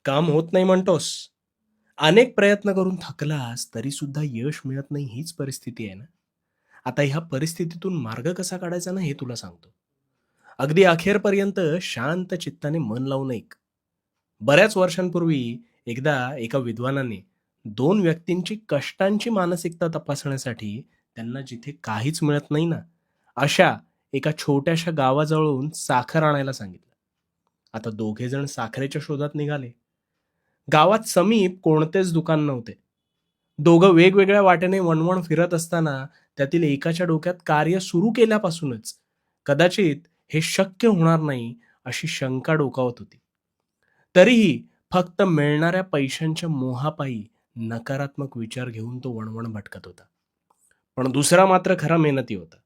काम होत नाही म्हणतोस? अनेक प्रयत्न करून थकलास तरी सुद्धा यश मिळत नाही हीच परिस्थिती आहे ना? आता ह्या परिस्थितीतून मार्ग कसा काढायचा ना हे तुला सांगतो. अगदी अखेरपर्यंत शांत चित्ताने मन लावून ऐक. बऱ्याच वर्षांपूर्वी एकदा एका विद्वानाने 2 व्यक्तींची कष्टांची मानसिकता तपासण्यासाठी त्यांना जिथे काहीच मिळत नाही ना, अशा एका छोट्याशा गावाजवळून साखर आणायला सांगितलं. आता दोघे जण साखरेच्या शोधात निघाले. गावात समीप कोणतेच दुकान नव्हते. दोघं वेगवेगळ्या वाटेने वणवण फिरत असताना त्यातील एकाच्या डोक्यात कार्य सुरू केल्यापासूनच कदाचित हे शक्य होणार नाही अशी शंका डोकावत होती. तरीही फक्त मिळणाऱ्या पैशांच्या मोहापायी नकारात्मक विचार घेऊन तो वणवण भटकत होता. पण दुसरा मात्र खरा मेहनती होता.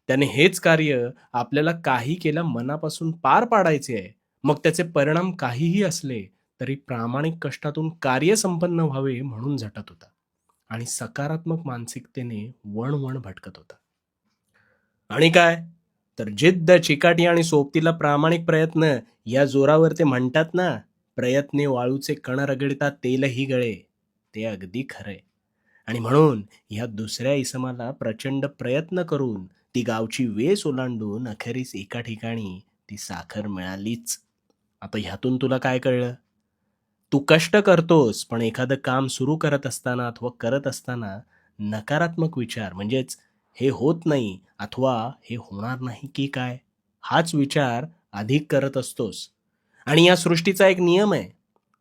त्याने हेच कार्य आपल्याला काही केल्या मनापासून पार पाडायचे आहे. मग त्याचे परिणाम काहीही असले तरी प्रामाणिक कष्टातून कार्य संपन्न व्हावे म्हणून झटत होता आणि सकारात्मक मानसिकतेने वण भटकत होता. आणि काय तर जिद्द, चिकाटी आणि सोबतीला प्रामाणिक प्रयत्न या जोरावर ते म्हणतात ना, प्रयत्ने वाळूचे कण रगडता तेलही गळे. ते अगदी खरंय. आणि म्हणून ह्या दुसऱ्या इसमाला प्रचंड प्रयत्न करून ती गावची वेस ओलांडून अखेरीस एका ठिकाणी ती साखर मिळालीच. आता ह्यातून तुला काय कळलं? तू कष्ट करतोस, पण एखादं काम सुरू करत असताना अथवा करत असताना नकारात्मक विचार म्हणजेच हे होत नाही अथवा हे होणार नाही की काय, हाच विचार अधिक करत असतोस. आणि या सृष्टीचा एक नियम आहे.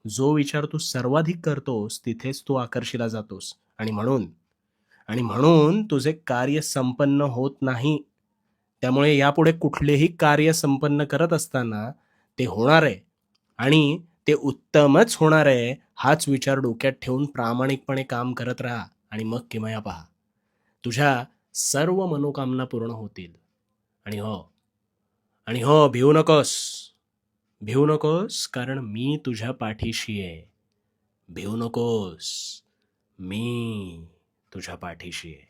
जो विचार तू सर्वाधिक करतोस तिथेच तू आकर्षिला जातोस. आणि म्हणून तुझे कार्य संपन्न होत नाही. त्यामुळे यापुढे कुठलेही कार्य संपन्न करत असताना ते होणार आहे आणि ते उत्तमच होणार आहे हाच विचार डोक्यात ठेवून प्रामाणिकपणे काम करत राहा आणि मग किमया पहा. तुझ्या सर्व मनोकामना पूर्ण होतील. आणि हो आणि हो भिवू नकोस. भिवू नकोस कारण मी तुझ्या पाठीशी आहे. भिवू नकोस. मी तुझ्या पाठीशी आहे.